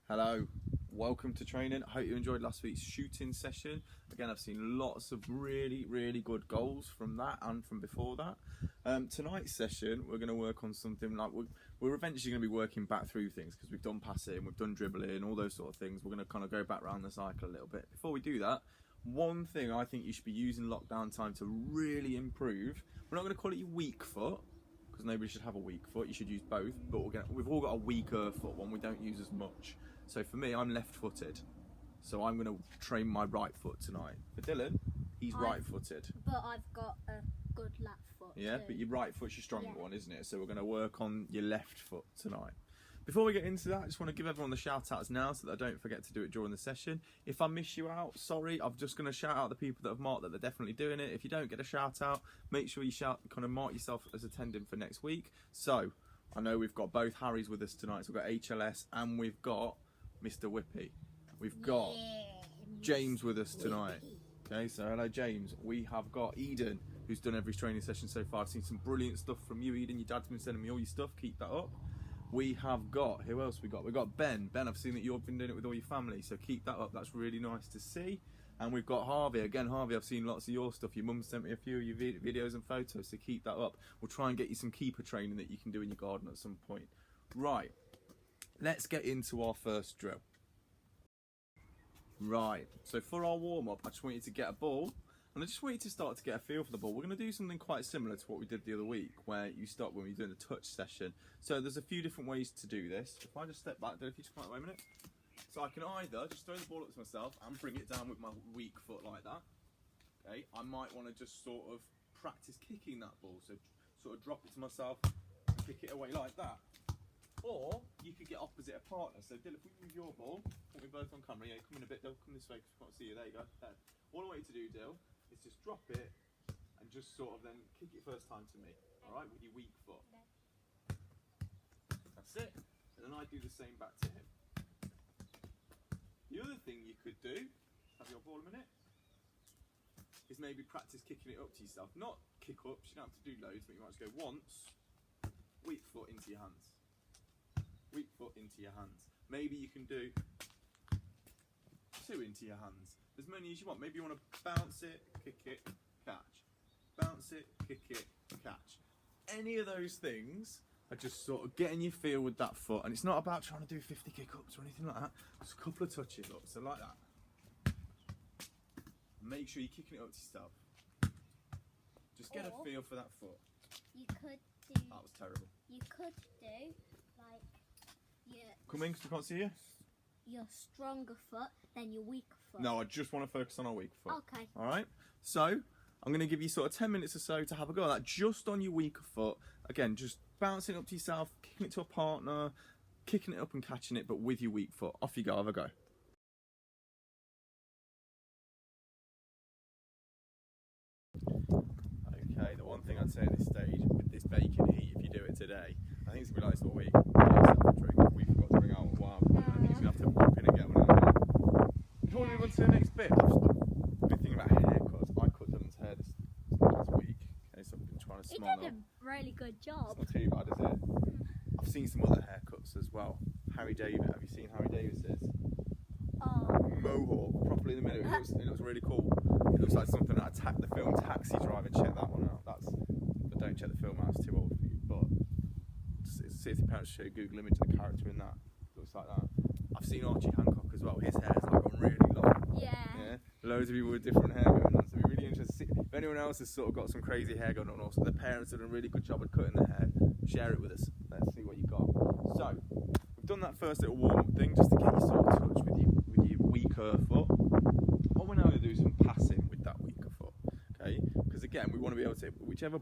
Hello, welcome to training. I hope you enjoyed last week's shooting session. Again, I've seen lots of really good goals from that and from before that. Tonight's session, we're going to work on something like we're eventually going to be working back through things because we've done passing, we've done dribbling, all those sort of things. We're going to kind of go back around the cycle a little bit. Before we do that, one thing I think you should be using lockdown time to really improve, we're not going to call it your weak foot, because nobody should have a weak foot. You should use both, but we've all got a weaker foot, one we don't use as much. So for me, I'm left-footed, so I'm going to train my right foot tonight. For Dylan, he's right-footed. But I've got a good left foot. Yeah, too. but your right foot's your stronger one, isn't it? So we're going to work on your left foot tonight. Before we get into that, I just want to give everyone the shout-outs now so that I don't forget to do it during the session. If I miss you out, sorry, I'm just going to shout out the people that have marked that they're definitely doing it. If you don't get a shout-out, make sure you kind of mark yourself as attending for next week. So, I know we've got both Harrys with us tonight. So we've got HLS and we've got Mr. Whippy. We've got James with us tonight. Okay, so hello James. We have got Eden, who's done every training session so far. I've seen some brilliant stuff from you, Eden. Your dad's been sending me all your stuff. Keep that up. We have got, who else we got? We've got Ben. Ben, I've seen that you've been doing it with all your family, so keep that up. That's really nice to see. And we've got Harvey. Again, Harvey, I've seen lots of your stuff. Your mum sent me a few of your videos and photos, so keep that up. We'll try and get you some keeper training that you can do in your garden at some point. Right, let's get into our first drill. Right, so for our warm-up, I just want you to get a ball, and I just want you to start to get a feel for the ball. We're going to do something quite similar to what we did the other week, where you start when we're doing the touch session. So there's a few different ways to do this. If I just step back, if you just come out, wait a minute. So I can either just throw the ball up to myself and bring it down with my weak foot like that. Okay, I might want to just sort of practice kicking that ball. So sort of drop it to myself and kick it away like that. Or you could get opposite a partner. So Dylan, if we move your ball, put me both on camera. Yeah, come in a bit. They'll come this way because we can't see you. There you go. There. All I want you to do, Dill, is just drop it and just sort of then kick it first time to me. All right, with your weak foot. That's it. And then I do the same back to him. The other thing you could do, have your ball a minute, is maybe practice kicking it up to yourself. Not kick ups. You don't have to do loads, but you might just go once. Weak foot into your hands. Weak foot into your hands. Maybe you can do two into your hands. As many as you want. Maybe you want to bounce it, kick it, catch. Bounce it, kick it, catch. Any of those things are just sort of getting you feel with that foot. And it's not about trying to do 50 kick-ups or anything like that. Just a couple of touches up. So like that. Make sure you're kicking it up to yourself. Just get a feel for that foot. You could do. That was terrible. You could do like Come in because we can't see you. your stronger foot than your weaker foot. No, I just want to focus on our weak foot. Okay. All right. So I'm going to give you sort of 10 minutes or so to have a go at that, just on your weaker foot. Again, just bouncing it up to yourself, kicking it to a partner, kicking it up and catching it, but with your weak foot. Off you go. Have a go. Okay. The one thing I'd say at this stage with this baking heat, if you do it today, I think it's going to be like this all week. Get yourself a drink. We forgot to bring out a while. I think it's going to have to pop in and get one in a minute. Before we move on to the next bit, I've been thinking about haircuts. I cut Dylan's hair this last week. Okay, so I've been trying to You smile did up. a really good job. It's not too bad, is it? I've seen some other haircuts as well. Harry David, have you seen Harry Davis's? Oh. Mohawk, properly in the middle. It looks really cool. It looks like something that attacked the film Taxi Driver. Check that one out. But don't check the film out, it's too old for you. But see if the parents show Google image of the character in that. Looks like that. I've seen Archie Hancock as well. His hair's like gone really long. Yeah. Loads of people with different hair going on. So it'd be really interesting to see if anyone else has sort of got some crazy hair going on, or the parents have done a really good job of cutting their hair. Share it with us. Let's see what you got. So we've done that first little warm-up thing just to get you sort of touch with your weaker foot. What we're now going to do is some passing with that weaker foot. Okay? Because again, we want to be able to, whichever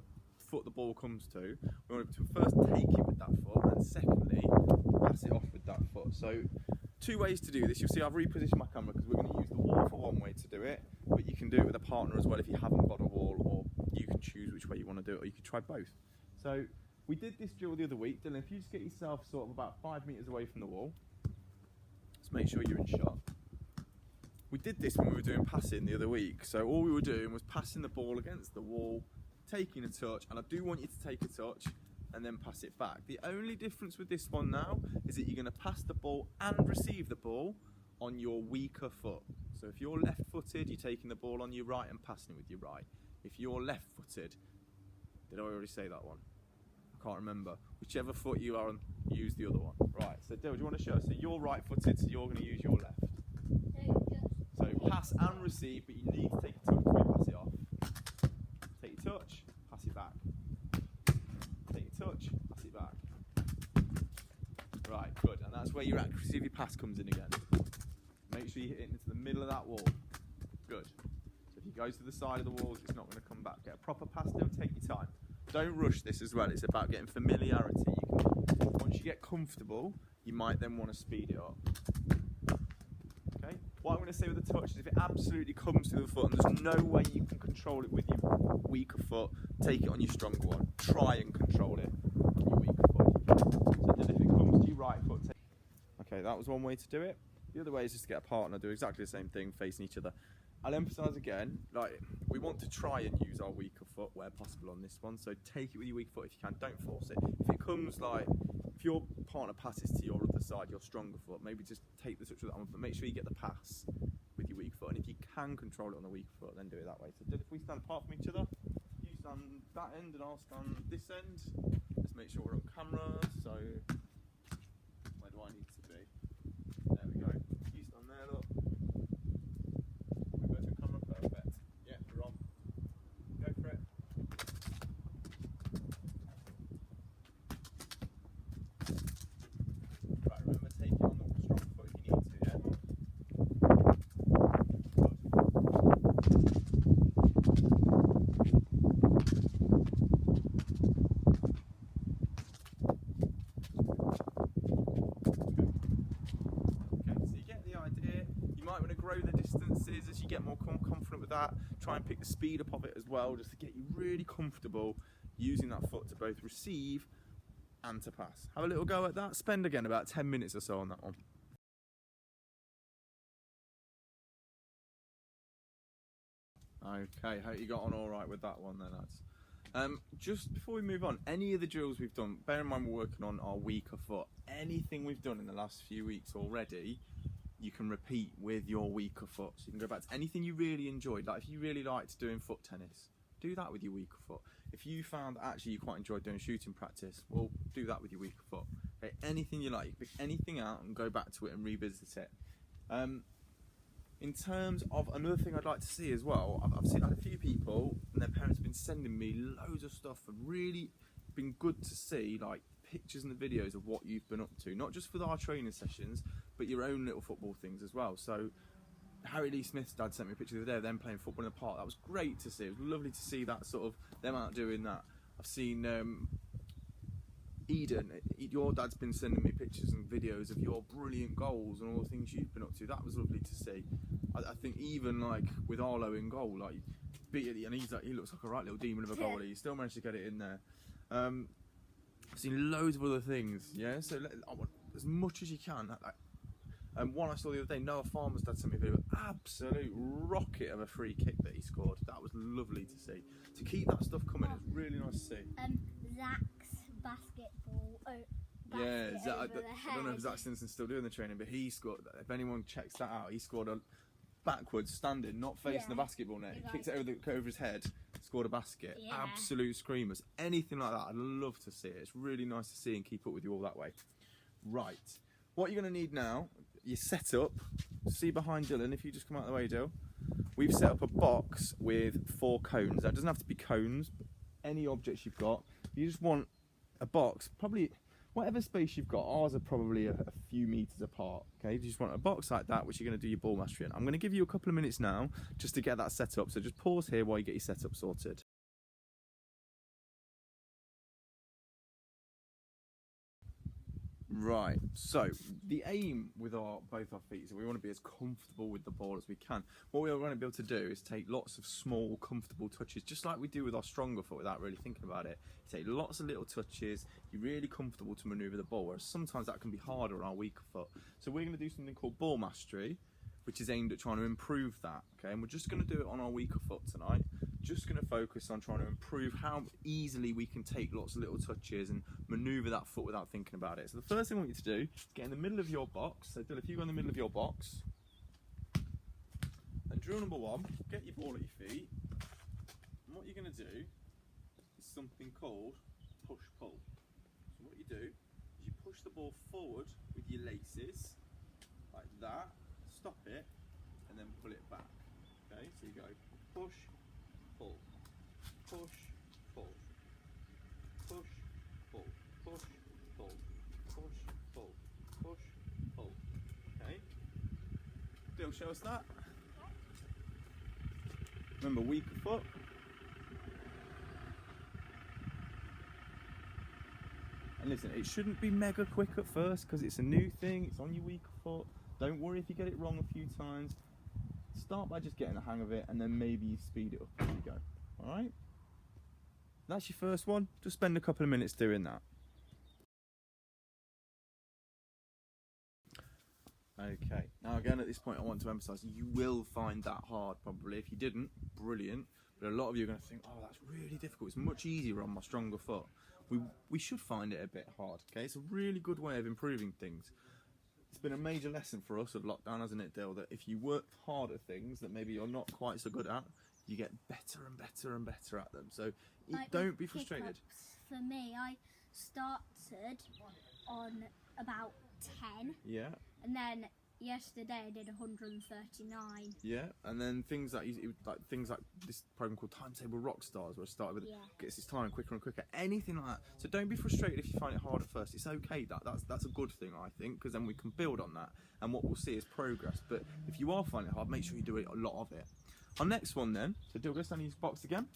foot the ball comes to, we want to first take it with that foot, and secondly pass it off with that foot. So two ways to do this. You'll see I've repositioned my camera because we're going to use the wall for one way to do it, but you can do it with a partner as well if you haven't got a wall, or you can choose which way you want to do it, or you can try both. So we did this drill the other week. Dylan, if you just get yourself sort of about 5 metres away from the wall, just make sure you're in shot. We did this when we were doing passing the other week. So all we were doing was passing the ball against the wall, taking a touch, and I do want you to take a touch and then pass it back. The only difference with this one now is that you're going to pass the ball and receive the ball on your weaker foot. So if you're left-footed, you're taking the ball on your right and passing it with your right. If you're left-footed, did I already say that one? I can't remember. Whichever foot you are on, use the other one. Right, so Dale, do you want to show us? So you're right-footed, so you're going to use your left. So pass and receive, but you need to take a touch before you pass it off. Take your touch, pass it back. Take your touch, pass it back. Right, good. And that's where your accuracy of your pass comes in again. Make sure you hit it into the middle of that wall. Good. So if you go to the side of the wall, it's not going to come back. Get a proper pass down, take your time. Don't rush this as well. It's about getting familiarity. Once you get comfortable, you might then want to speed it up. Okay? What I'm going to say with the touch is if it absolutely comes to the foot and there's no way you can control it with your weaker foot, take it on your stronger one. Try and control it on your weaker foot. So then if it comes to your right foot, take it. Okay, that was one way to do it. The other way is just to get a partner, do exactly the same thing, facing each other. I'll emphasise again, like, we want to try and use our weaker foot where possible on this one, so take it with your weak foot if you can, don't force it. If it comes like, if your partner passes to your other side, your stronger foot, maybe just take the touch with that one, but make sure you get the pass with your weak foot, and if you can control it on the weak foot, then do it that way. So if we stand apart from each other, you stand that end and I'll stand this end. Let's make sure we're on camera, so where do I need to be? There we go. You stand there, look. Grow the distances as you get more confident with that. Try and pick the speed up of it as well, just to get you really comfortable using that foot to both receive and to pass. Have a little go at that. Spend again about 10 minutes or so on that one. Okay, hope you got on all right with that one then, lads. Just before we move on, any of the drills we've done, bear in mind we're working on our weaker foot. Anything we've done in the last few weeks already, you can repeat with your weaker foot. So you can go back to anything you really enjoyed. Like if you really liked doing foot tennis, do that with your weaker foot. If you found that actually you quite enjoyed doing shooting practice, well, do that with your weaker foot. Okay, anything you like, pick anything out and go back to it and revisit it. In terms of another thing I'd like to see as well, I've seen a few people and their parents have been sending me loads of stuff and really been good to see, like pictures and the videos of what you've been up to, not just for our training sessions, but your own little football things as well. So Harry Lee Smith's dad sent me a picture the other day of them playing football in the park. That was great to see. It was lovely to see that sort of them out doing that. I've seen Eden, your dad's been sending me pictures and videos of your brilliant goals and all the things you've been up to. That was lovely to see. I think even like with Arlo in goal, like and he looks like a right little demon of a goalie. He still managed to get it in there. I've seen loads of other things, yeah. So I want as much as you can. One I saw the other day, Noah Farmer's dad sent me a video, absolute rocket of a free kick that he scored. That was lovely to see. To keep that stuff coming, it's really nice to see. Zach's basketball. Yeah, Zach, I don't know if Zach Stinson's still doing the training, but he scored. If anyone checks that out, he scored a backwards, standing, not facing the basketball net. He kicked it over his head, scored a basket. Yeah. Absolute screamers. Anything like that, I'd love to see it. It's really nice to see and keep up with you all that way. Right, what you're going to need now, your setup. See behind Dylan, if you just come out of the way, Dylan. We've set up a box with 4 cones. That doesn't have to be cones, but any objects you've got. You just want a box, probably whatever space you've got. Ours are probably a few meters apart. Okay, you just want a box like that, which you're going to do your ball mastery in. I'm going to give you a couple of minutes now just to get that set up. So just pause here while you get your setup sorted. Right, so the aim with both our feet is we want to be as comfortable with the ball as we can. What we are going to be able to do is take lots of small, comfortable touches, just like we do with our stronger foot without really thinking about it. Take lots of little touches, you're really comfortable to manoeuvre the ball, whereas sometimes that can be harder on our weaker foot. So we're going to do something called ball mastery, which is aimed at trying to improve that, okay? And we're just going to do it on our weaker foot tonight, just going to focus on trying to improve how easily we can take lots of little touches and manoeuvre that foot without thinking about it. So the first thing I want you to do is get in the middle of your box. So Dylan, if you go in the middle of your box, and drill number 1, get your ball at your feet. And what you're going to do is something called push-pull. So what you do is you push the ball forward with your laces, like that, stop it, and then pull it back. Okay, so you go push, pull, push, pull, push, pull, push, pull, push, pull, push, pull. Okay? Dill, show us that. Remember, weaker foot. And listen, it shouldn't be mega quick at first because it's a new thing, it's on your weaker foot. Don't worry if you get it wrong a few times. Start by just getting the hang of it and then maybe you speed it up as you go. Alright? That's your first one. Just spend a couple of minutes doing that. Okay, now again at this point I want to emphasise you will find that hard probably. If you didn't, brilliant. But a lot of you are going to think, oh, that's really difficult. It's much easier on my stronger foot. We should find it a bit hard, okay? It's a really good way of improving things. It's been a major lesson for us at lockdown, hasn't it, Dill? That if you work hard at things that maybe you're not quite so good at, you get better and better and better at them. So Like don't be with frustrated. pickups, for me, I started on about 10, Yeah, and then yesterday I did 139. yeah. And then things like this program called Timetable Rock Stars, where I started with Yeah. gets its time quicker and quicker. Anything like that. So don't be frustrated if you find it hard at first. It's okay. That's a good thing, I think, because then we can build on that, and what we'll see is progress. But if you are finding it hard, make sure you do a lot of it. Our next one then. So Dill, go stand in your box again.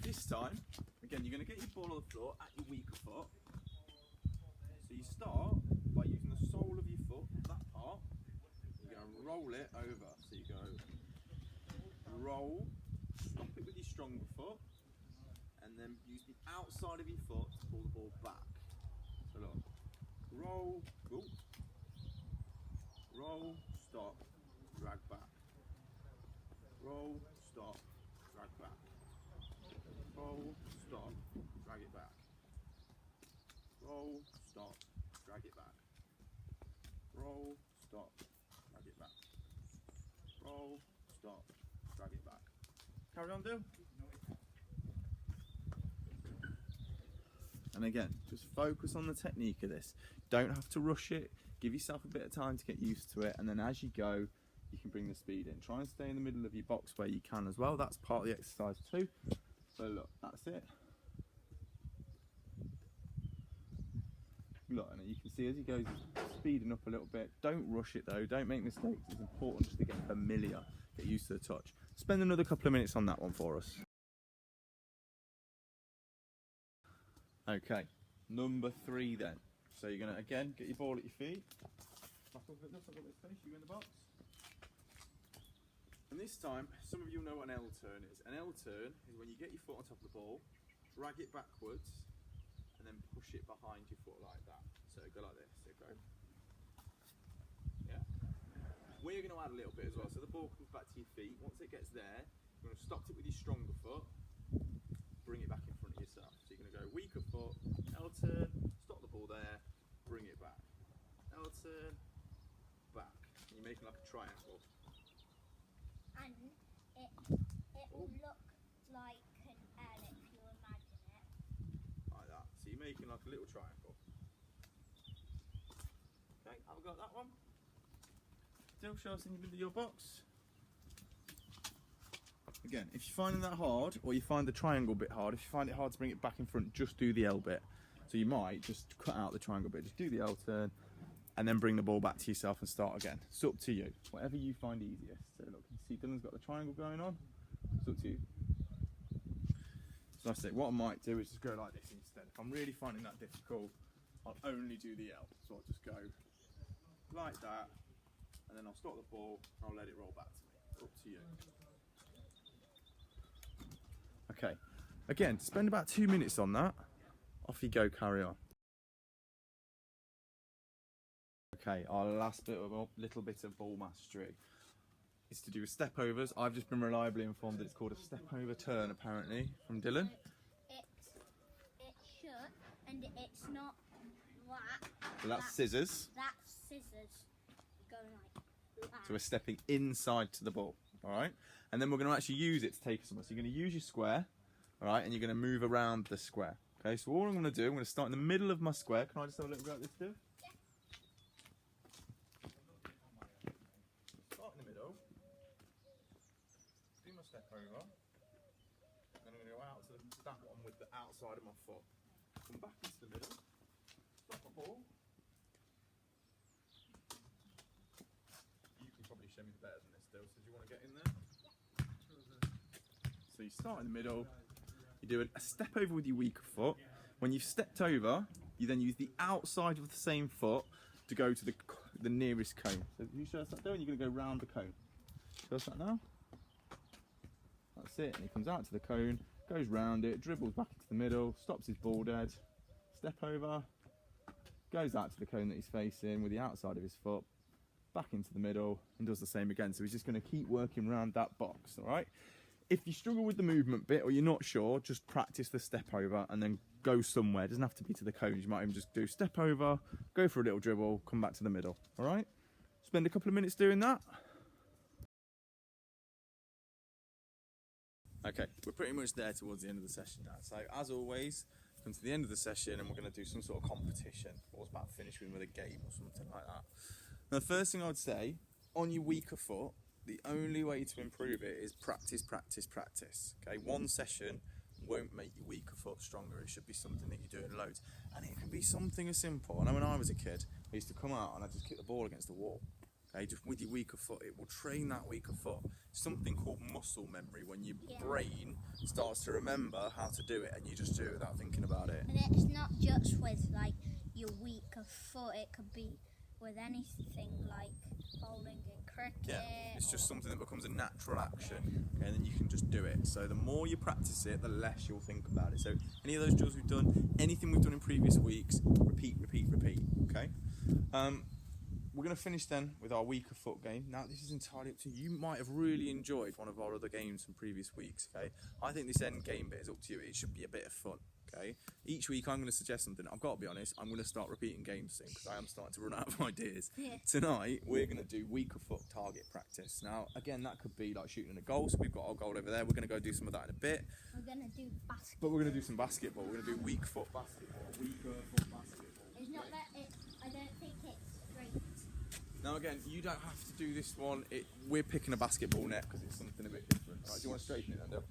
This time, again, you're going to get your ball on the floor at your weaker foot. So you start by using the sole of your foot, that part. You're going to roll it over. So you go roll, stop it with your stronger foot, and then use the outside of your foot to pull the ball back. So look, roll, go, roll, stop, drag back. Roll, stop, drag back. Roll, stop, drag it back. Roll, stop, drag it back. Roll, stop, drag it back. Roll, stop, drag it back. Carry on, Dill. And again, just focus on the technique of this. Don't have to rush it. Give yourself a bit of time to get used to it, and then as you go, you can bring the speed in. Try and stay in the middle of your box where you can as well. That's part of the exercise too. So look, that's it. Look, and you can see as he goes, he's speeding up a little bit. Don't rush it though, don't make mistakes. It's important just to get familiar, get used to the touch. Spend another couple of minutes on that one for us. Okay, number 3 then. So you're gonna, again, get your ball at your feet. Back up at this, I've got this finish, you in the box. And this time, some of you know what an L turn is. An L turn is when you get your foot on top of the ball, drag it backwards, and then push it behind your foot like that. So go like this, so go. Yeah. We're going to add a little bit as well. So the ball comes back to your feet. Once it gets there, you're going to stop it with your stronger foot, bring it back in front of yourself. So you're going to go weaker foot, L turn, stop the ball there, bring it back. L turn, back. And you're making like a triangle. And it will look like an L if you imagine it. Like that. So you're making like a little triangle. Okay, I've got that one. Still show us in the middle of your box. Again, if you're finding that hard, or you find the triangle bit hard, if you find it hard to bring it back in front, just do the L bit. So you might just cut out the triangle bit, just do the L turn, and then bring the ball back to yourself and start again. It's up to you, whatever you find easiest. So look, you can see Dylan's got the triangle going on. It's up to you. So I say, what I might do is just go like this instead. If I'm really finding that difficult, I'll only do the L. So I'll just go like that, and then I'll stop the ball, and I'll let it roll back to me. Up to you. Okay, again, spend about 2 minutes on that. Off you go, carry on. Okay, our last little bit of ball mastery. is to do with step overs. I've just been reliably informed that it's called a step over turn, apparently, from Dylan. It's shut and it's not that. So that's scissors. That's scissors. Going like that. So we're stepping inside to the ball, all right? And then we're going to actually use it to take us somewhere. So you're going to use your square, all right? And you're going to move around the square. Okay, so all I'm going to do, I'm going to start in the middle of my square. Can I just have a little go at this, Div? Start in the middle. Do my step over. Then I'm going to go out to that one with the outside of my foot. Come back into the middle. Stop the ball. You can probably show me better than this, Dill. So do you want to get in there? So you start in the middle. You do a step over with your weaker foot. When you've stepped over, you then use the outside of the same foot to go to the nearest cone. So if you show us that there, and you're going to go round the cone. Show us that now. That's it. And he comes out to the cone, goes round it, dribbles back into the middle, stops his ball dead, step over, goes out to the cone that he's facing with the outside of his foot, back into the middle, and does the same again. So he's just going to keep working around that box, all right? If you struggle with the movement bit or you're not sure, just practice the step over and then go somewhere. It doesn't have to be to the cones. You might even just do step over, go for a little dribble, come back to the middle. All right? Spend a couple of minutes doing that. Okay, we're pretty much there towards the end of the session now. So as always, come to the end of the session and we're going to do some sort of competition. Or it's about finishing with a game or something like that. Now, the first thing I would say, on your weaker foot, the only way to improve it is practice, practice, practice. Okay, one session won't make your weaker foot stronger. It should be something that you're doing loads. And it can be something as simple. I know when I was a kid, I used to come out and I'd just kick the ball against the wall. Okay, just with your weaker foot, it will train that weaker foot. Something called muscle memory, when your brain starts to remember how to do it and you just do it without thinking about it. And it's not just with like your weaker foot, it could be with anything like bowling and cricket. Yeah, it's just something that becomes a natural action, okay, and then you can just do it. So the more you practice it, the less you'll think about it. So any of those drills we've done, anything we've done in previous weeks, repeat, repeat, repeat, okay? We're going to finish then with our weaker foot game. Now, this is entirely up to you. You might have really enjoyed one of our other games from previous weeks, okay? I think this end game bit is up to you. It should be a bit of fun, okay? Each week I'm going to suggest something. I've got to be honest, I'm going to start repeating games soon because I am starting to run out of ideas. Tonight, we're going to do weaker foot target practice. Now, again, that could be like shooting a goal. So we've got our goal over there. We're going to go do some of that in a bit. We're going to do basketball. But we're going to do some basketball. We're going to do weak foot basketball. Weaker foot basketball. It's not that I don't think it's straight. Now again, you don't have to do this one. We're picking a basketball net because it's something a bit different. Right, do you want to straighten it then, Dale?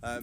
Yeah.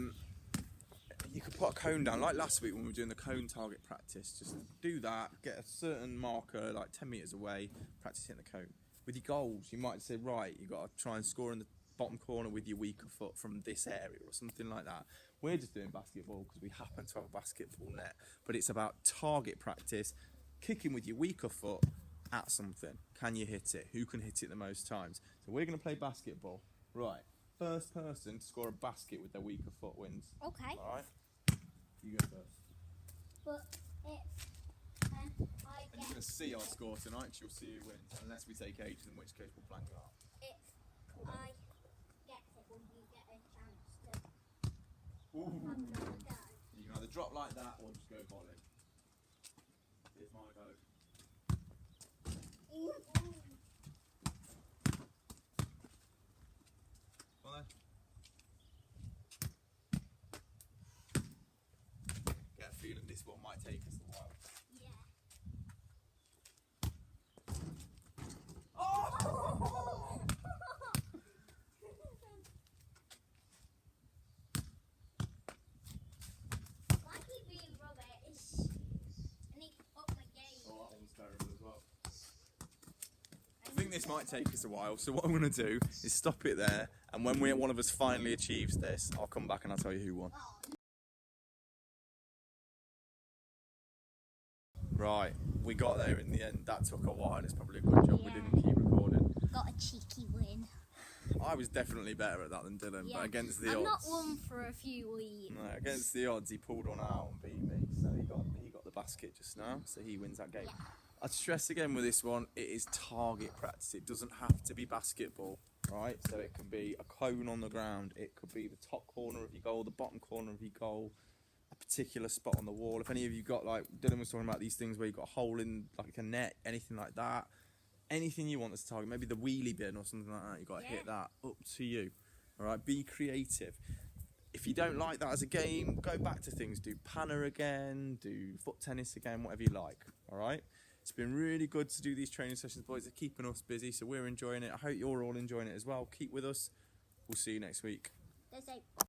You could put a cone down, like last week when we were doing the cone target practice. Just do that, get a certain marker, like 10 metres away, practice hitting the cone. With your goals, you might say, right, you've got to try and score in the bottom corner with your weaker foot from this area or something like that. We're just doing basketball because we happen to have a basketball net. But it's about target practice, kicking with your weaker foot at something. Can you hit it? Who can hit it the most times? So we're going to play basketball. Right. First person to score a basket with their weaker foot wins. Okay. All right. You go first. But if I And get you're going to see our score tonight. You'll see who wins. Unless we take ages, in which case we'll blank it out. if I get it, will you get a chance to Ooh. have another go? You can either drop like that or just go volley. Here's my go. Well then. Get a feeling this one might take us a while. Yeah. Oh! Why keep being rubbish? I need to up my game. Oh, that one's terrible as well. I think this might take us a while, so what I'm going to do is stop it there, and when one of us finally achieves this, I'll come back and I'll tell you who won. Right, we got there in the end. That took a while. It's probably a good job we didn't keep recording. Got a cheeky win. I was definitely better at that than Dylan, but against the I've odds. not won for a few weeks. No, against the odds, he pulled one out and beat me. So he got the basket just now, so he wins that game. Yeah. I'd stress again with this one, it is target practice. It doesn't have to be basketball, right? So it can be a cone on the ground, it could be the top corner of your goal, the bottom corner of your goal, a particular spot on the wall. If any of you got, like Dylan was talking about, these things where you've got a hole in like a net, anything like that, anything you want us to target, maybe the wheelie bin or something like that, you've got to hit that, up to you. All right, be creative. If you don't like that as a game, go back to things. Do panna again, do foot tennis again, whatever you like. All right. It's been really good to do these training sessions, boys. They're keeping us busy, so we're enjoying it. I hope you're all enjoying it as well. Keep with us. We'll see you next week. There's a